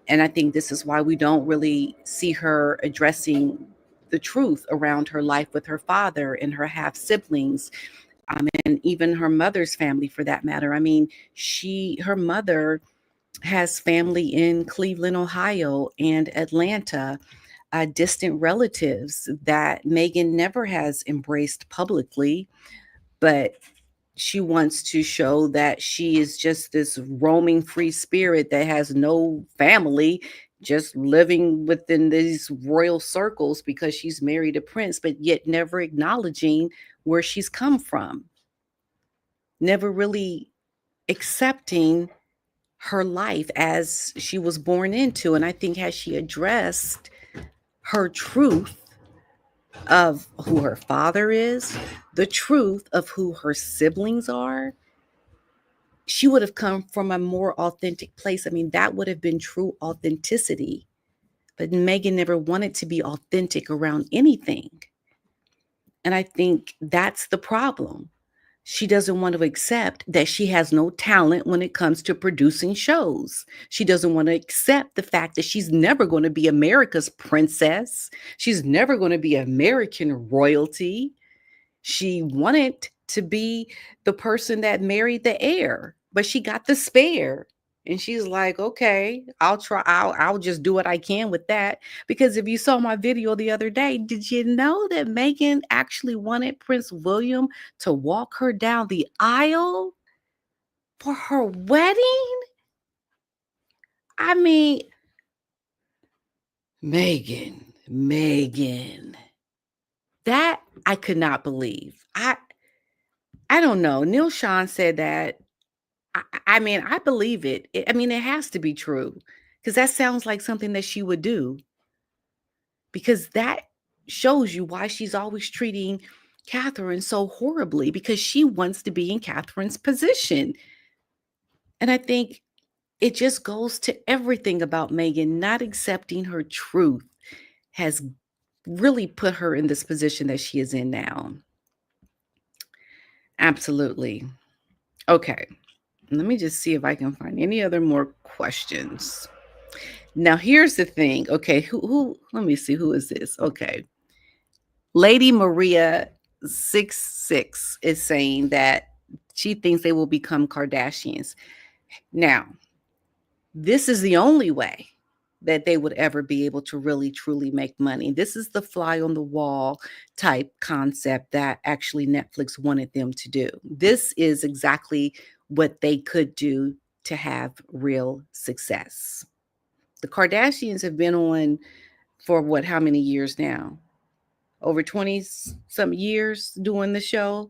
And I think this is why we don't really see her addressing the truth around her life with her father and her half siblings, and even her mother's family for that matter. I mean, her mother has family in Cleveland, Ohio, and Atlanta, distant relatives that Megan never has embraced publicly, but she wants to show that she is just this roaming free spirit that has no family, just living within these royal circles because she's married a prince, but yet never acknowledging where she's come from, never really accepting her life as she was born into. And I think had she addressed her truth of who her father is, the truth of who her siblings are, she would have come from a more authentic place. I mean, that would have been true authenticity. But Megan never wanted to be authentic around anything. And I think that's the problem. She doesn't want to accept that she has no talent when it comes to producing shows. She doesn't want to accept the fact that she's never going to be America's princess. She's never going to be American royalty. She wanted to be the person that married the heir, but she got the spare. And she's like, okay, I'll try. I'll just do what I can with that. Because if you saw my video the other day, did you know that Meghan actually wanted Prince William to walk her down the aisle for her wedding? I mean, Meghan, that I could not believe. I don't know. Neil Sean said that. I mean, I believe it. I mean, it has to be true because that sounds like something that she would do, because that shows you why she's always treating Catherine so horribly, because she wants to be in Catherine's position. And I think it just goes to everything about Meghan not accepting her truth has really put her in this position that she is in now. Absolutely. Okay. Let me just see if I can find any other more questions. Now, here's the thing. Okay, let me see, who is this? Okay. Lady Maria 66 is saying that she thinks they will become Kardashians. Now, this is the only way that they would ever be able to really truly make money. This is the fly on the wall type concept that actually Netflix wanted them to do. This is exactly what they could do to have real success. The Kardashians have been on for what, how many years now? Over 20 some years doing the show.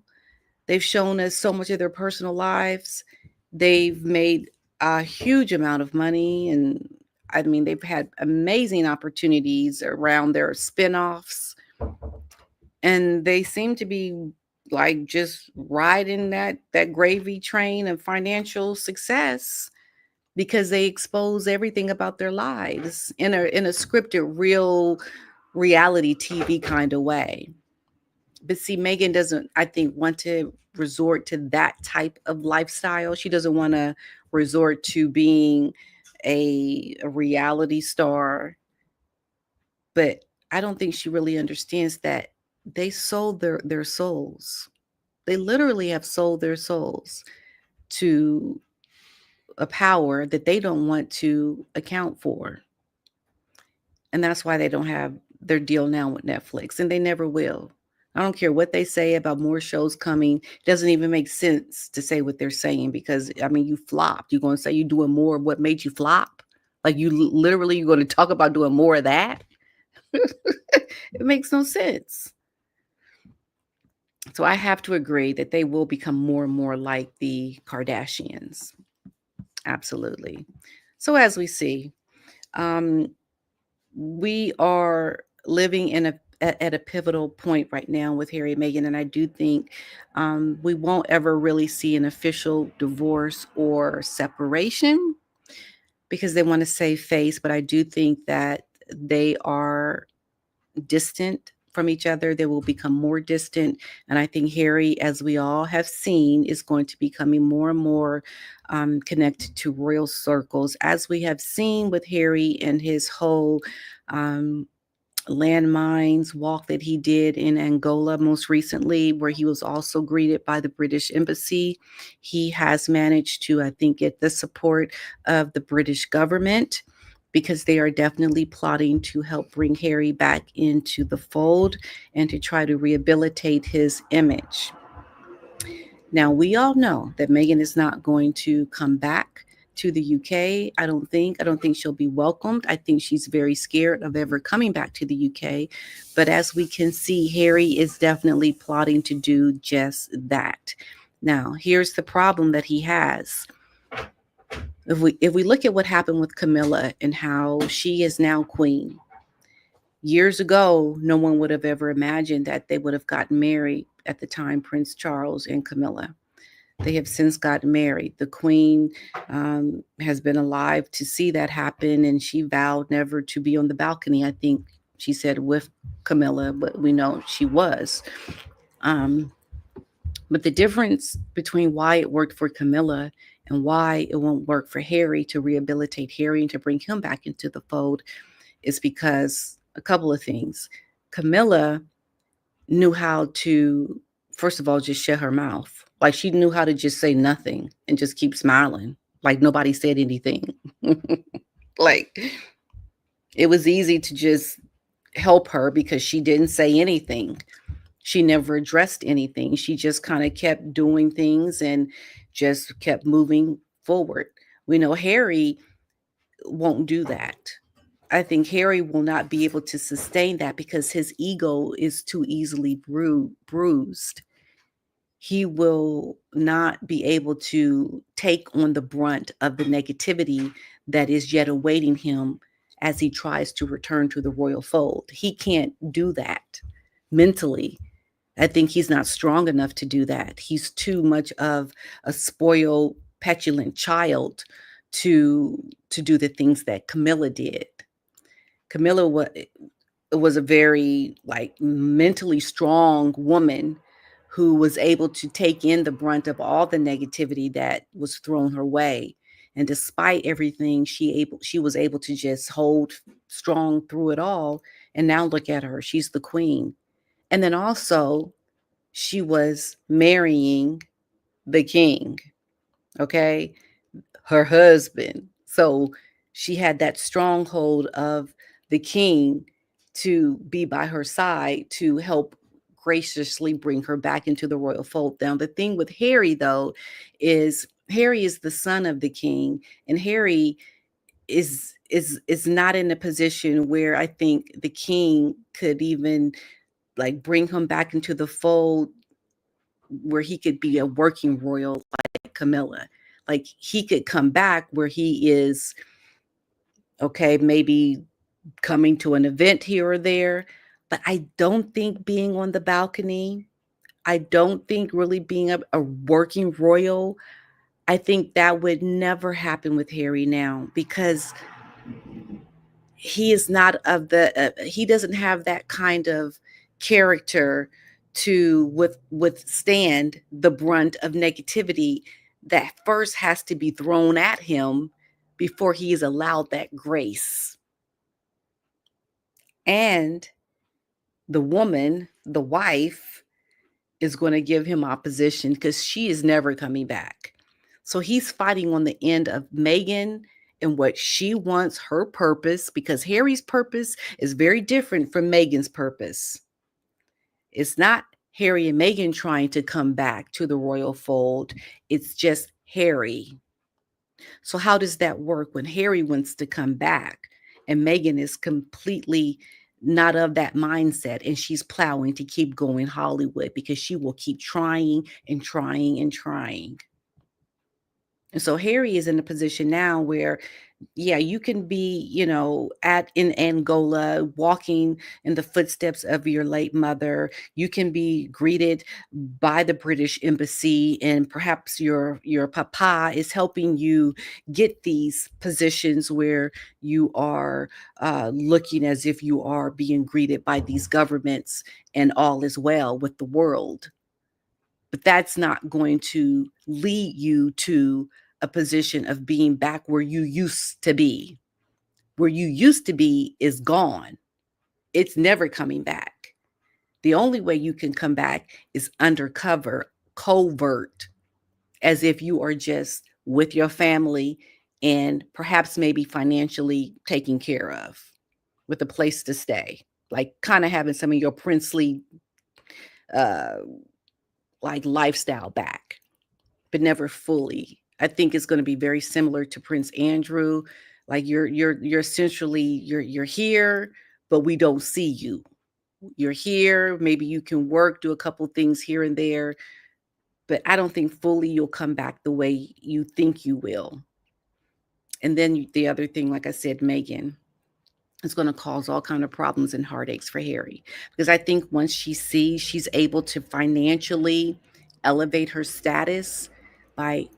They've shown us so much of their personal lives. They've made a huge amount of money. And I mean, they've had amazing opportunities around their spinoffs. And they seem to be like just riding that gravy train of financial success because they expose everything about their lives in a scripted, real reality TV kind of way. But see, Megan doesn't, I think, want to resort to that type of lifestyle. She doesn't want to resort to being a reality star. But I don't think she really understands that they sold their souls. They literally have sold their souls to a power that they don't want to account for. And that's why they don't have their deal now with Netflix, and they never will. I don't care what they say about more shows coming. It doesn't even make sense to say what they're saying because, I mean, you flopped. You're going to say you're doing more of what made you flop? Like you're going to talk about doing more of that? It makes no sense. So I have to agree that they will become more and more like the Kardashians. Absolutely. So as we see, we are living in at a pivotal point right now with Harry and Meghan, and I do think we won't ever really see an official divorce or separation because they want to save face. But I do think that they are distant from each other. They will become more distant. And I think Harry, as we all have seen, is going to be becoming more and more connected to royal circles, as we have seen with Harry and his whole um, landmines walk that he did in Angola most recently, where he was also greeted by the British embassy. He has managed to, I think, get the support of the British government because they are definitely plotting to help bring Harry back into the fold and to try to rehabilitate his image. Now, we all know that Meghan is not going to come back to the UK. I don't think. I don't think she'll be welcomed. I think she's very scared of ever coming back to the UK. But as we can see, Harry is definitely plotting to do just that. Now, here's the problem that he has. If we look at what happened with Camilla and how she is now queen, years ago, no one would have ever imagined that they would have gotten married at the time, Prince Charles and Camilla. They have since gotten married. The queen has been alive to see that happen, and she vowed never to be on the balcony. I think she said with Camilla, but we know she was. Um, but the difference between why it worked for Camilla and why it won't work for Harry to rehabilitate Harry and to bring him back into the fold is because a couple of things. Camilla knew how to, first of all, just shut her mouth. Like she knew how to just say nothing and just keep smiling, like nobody said anything. Like it was easy to just help her because she didn't say anything. She never addressed anything. She just kind of kept doing things and just kept moving forward. We know Harry won't do that. I think Harry will not be able to sustain that because his ego is too easily bruised. He will not be able to take on the brunt of the negativity that is yet awaiting him as he tries to return to the royal fold. He can't do that mentally. I think he's not strong enough to do that. He's too much of a spoiled, petulant child to do the things that Camilla did. Camilla was a very like mentally strong woman who was able to take in the brunt of all the negativity that was thrown her way. And despite everything, she was able to just hold strong through it all. And now look at her. She's the queen. And then also she was marrying the king. Okay. Her husband. So she had that stronghold of the king to be by her side to help graciously bring her back into the royal fold. Now, the thing with Harry, though, is Harry is the son of the king, and Harry is not in a position where I think the king could even like bring him back into the fold where he could be a working royal like Camilla. Like he could come back where he is, okay, maybe coming to an event here or there. But I don't think being on the balcony, I don't think really being a working royal, I think that would never happen with Harry now because he is not of the, he doesn't have that kind of character to withstand the brunt of negativity that first has to be thrown at him before he is allowed that grace. And the woman, the wife, is going to give him opposition because she is never coming back. So he's fighting on the end of Meghan and what she wants, her purpose, because Harry's purpose is very different from Meghan's purpose. It's not Harry and Meghan trying to come back to the royal fold. It's just Harry. So how does that work when Harry wants to come back and Meghan is completely not of that mindset and she's plowing to keep going Hollywood because she will keep trying and trying and trying. And so Harry is in a position now where, yeah, you can be, at in Angola, walking in the footsteps of your late mother. You can be greeted by the British embassy, and perhaps your papa is helping you get these positions where you are looking as if you are being greeted by these governments, and all is well with the world. But that's not going to lead you to a position of being back where you used to be. Where you used to be is gone. It's never coming back. The only way you can come back is undercover, covert, as if you are just with your family and perhaps maybe financially taken care of, with a place to stay, like kind of having some of your princely uh like lifestyle back, but never fully. I think it's going to be very similar to Prince Andrew. Like you're essentially you're here, but we don't see you. You're here, maybe you can work, do a couple things here and there, but I don't think fully you'll come back the way you think you will. And then the other thing, like I said, Megan, is going to cause all kind of problems and heartaches for Harry, because I think once she sees she's able to financially elevate her status by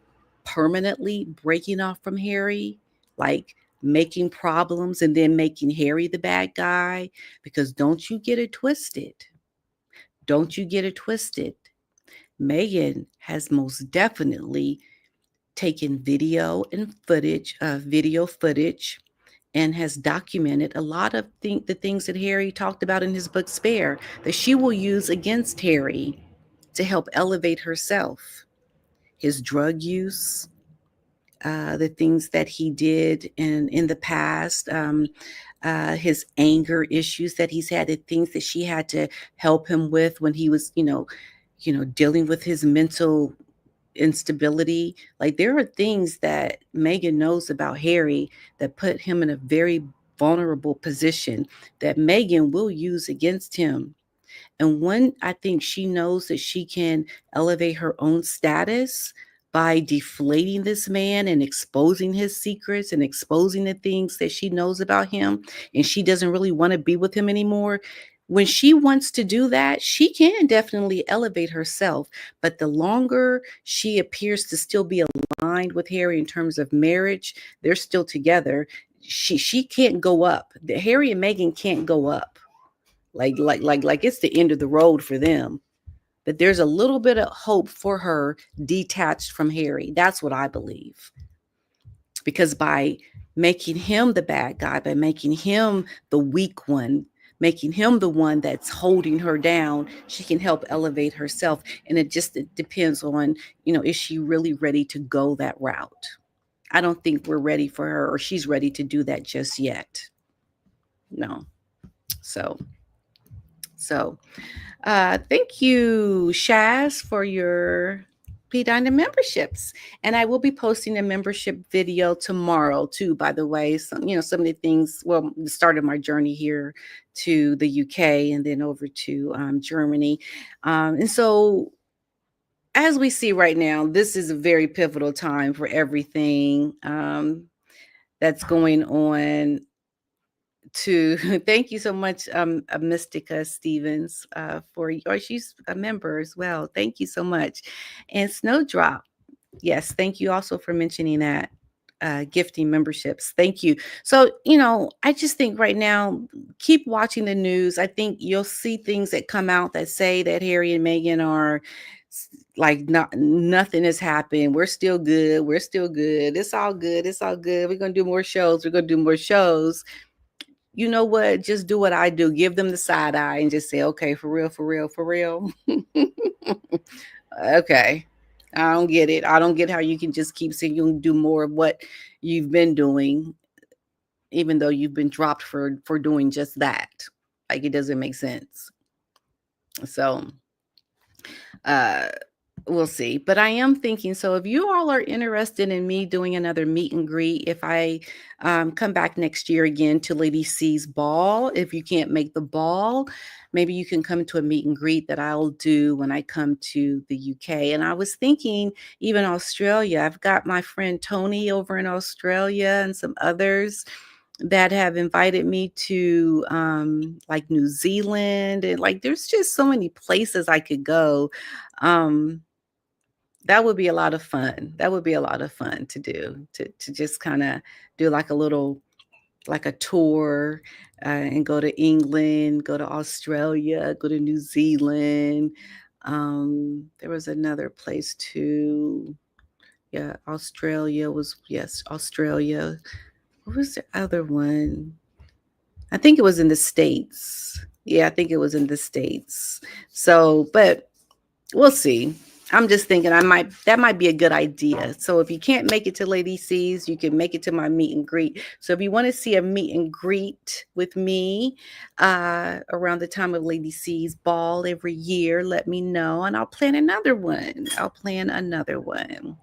permanently breaking off from Harry, like making problems and then making Harry the bad guy, because don't you get it twisted. Don't you get it twisted. Megan has most definitely taken video footage, and has documented a lot of the things that Harry talked about in his book Spare, that she will use against Harry to help elevate herself. His drug use, the things that he did in the past, his anger issues that he's had, the things that she had to help him with when he was, dealing with his mental instability. Like there are things that Megan knows about Harry that put him in a very vulnerable position that Megan will use against him. And when I think she knows that she can elevate her own status by deflating this man and exposing his secrets and exposing the things that she knows about him, and she doesn't really want to be with him anymore. When she wants to do that, she can definitely elevate herself. But the longer she appears to still be aligned with Harry in terms of marriage, they're still together. She can't go up. Harry and Meghan can't go up, like it's the end of the road for them. But there's a little bit of hope for her detached from Harry. That's what I believe. Because by making him the bad guy, by making him the weak one, making him the one that's holding her down, she can help elevate herself. And it depends on, is she really ready to go that route? I don't think we're ready for her, or she's ready to do that just yet. No. So thank you, Shaz, for your P Dynam memberships. And I will be posting a membership video tomorrow too, by the way. Some of the things, well, the start of my journey here to the UK and then over to Germany. And so as we see right now, this is a very pivotal time for everything that's going on. To thank you so much, Mystica Stevens, she's a member as well. Thank you so much. And Snowdrop, yes, thank you also for mentioning that. Gifting memberships. Thank you. So, I just think right now, keep watching the news. I think you'll see things that come out that say that Harry and Meghan are like nothing has happened. We're still good. We're still good. It's all good. It's all good. We're going to do more shows. We're going to do more shows. You know what? Just do what I do. Give them the side eye and just say, okay, for real, for real, for real. Okay. I don't get it. I don't get how you can just keep saying you'll do more of what you've been doing, even though you've been dropped for doing just that. Like it doesn't make sense. So, uh, We'll see. But I am thinking, so if you all are interested in me doing another meet and greet, if I come back next year again to Lady C's ball, if you can't make the ball, maybe you can come to a meet and greet that I'll do when I come to the UK. And I was thinking, even Australia, I've got my friend Tony over in Australia and some others that have invited me to like New Zealand. And like, there's just so many places I could go. Um, that would be a lot of fun. That would be a lot of fun to do, to just kinda do like a little like a tour, and go to England, go to Australia, go to New Zealand. There was another place too. Yeah, Australia was yes, Australia. What was the other one? I think it was in the States. Yeah, I think it was in the States. So, but we'll see. I'm just thinking that might be a good idea. So if you can't make it to Lady C's, you can make it to my meet and greet. So if you want to see a meet and greet with me around the time of Lady C's ball every year, let me know and I'll plan another one. I'll plan another one.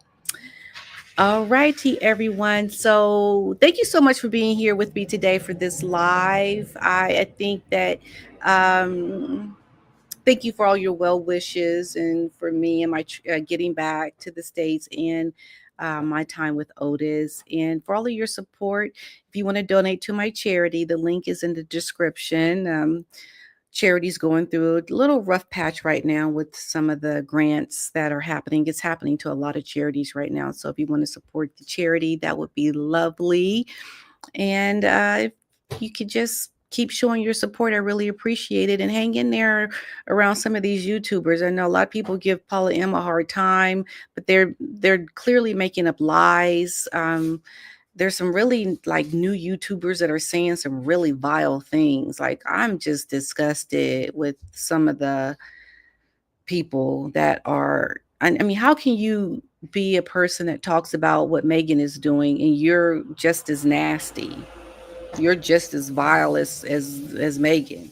All righty, everyone. So thank you so much for being here with me today for this live. I think that um, thank you for all your well wishes and for me and my getting back to the States and my time with Otis and for all of your support. If you want to donate to my charity, the link is in the description. Charity's going through a little rough patch right now with some of the grants that are happening. It's happening to a lot of charities right now. So if you want to support the charity, that would be lovely. And if you could just keep showing your support, I really appreciate it. And hang in there around some of these YouTubers. I know a lot of people give Paula M a hard time, but they're clearly making up lies. There's some really like new YouTubers that are saying some really vile things. Like I'm just disgusted with some of the people that are. I mean, how can you be a person that talks about what Megan is doing and you're just as nasty? You're just as vile as Megan.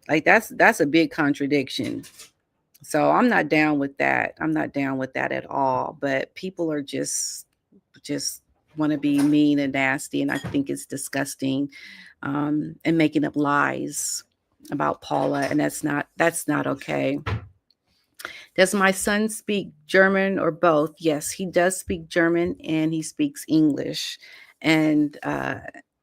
Like that's a big contradiction. So I'm not down with that. I'm not down with that at all. But people are just want to be mean and nasty, and I think it's disgusting, and making up lies about Paula, and that's not okay. Does my son speak German or both? Yes, he does speak German and he speaks English. And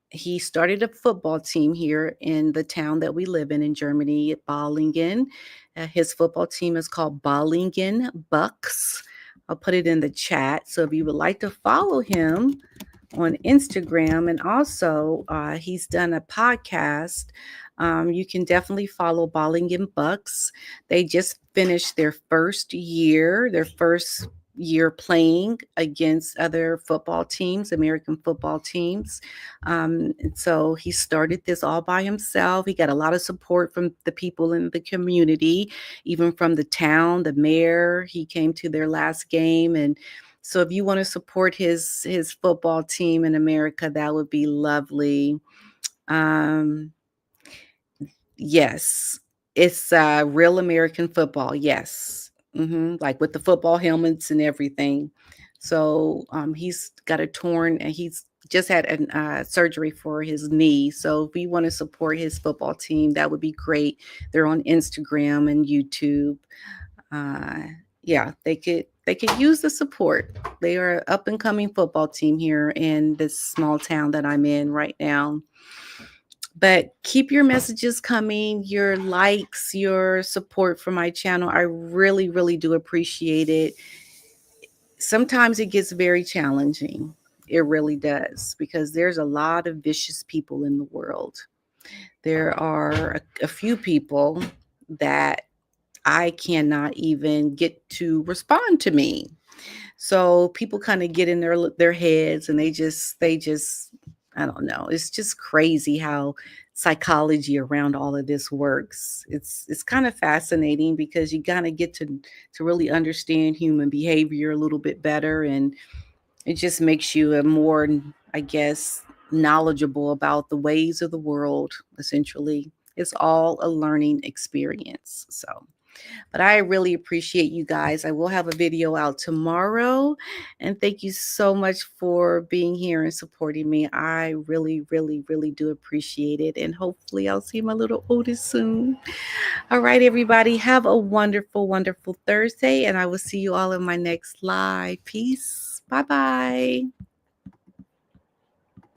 he started a football team here in the town that we live in Germany, at Balingen. His football team is called Balingen Bucks. I'll put it in the chat. So if you would like to follow him on Instagram, and also he's done a podcast. You can definitely follow Balingen Bucks. They just finished their first year playing against other football teams, American football teams. And so he started this all by himself. He got a lot of support from the people in the community, even from the town, the mayor. He came to their last game. And so if you want to support his football team in America, that would be lovely. Um, yes, it's real American football. Yes, like with the football helmets and everything. So he's got a torn, and he's just had an surgery for his knee. So if we want to support his football team, that would be great. They're on Instagram and YouTube. Uh, yeah, they could use the support. They are an up and coming football team here in this small town that I'm in right now. But keep your messages coming, your likes, your support for my channel. I really, really do appreciate it. Sometimes it gets very challenging. It really does, because there's a lot of vicious people in the world. There are a few people that I cannot even get to respond to me. So people kind of get in their heads, and they just I don't know. It's just crazy how psychology around all of this works. It's kind of fascinating, because you kind of get to really understand human behavior a little bit better, and it just makes you a more, I guess, knowledgeable about the ways of the world. Essentially, it's all a learning experience. So But I really appreciate you guys. I will have a video out tomorrow. And thank you so much for being here and supporting me. I really, really, really do appreciate it. And hopefully I'll see my little Otis soon. All right, everybody. Have a wonderful, wonderful Thursday. And I will see you all in my next live. Peace. Bye-bye.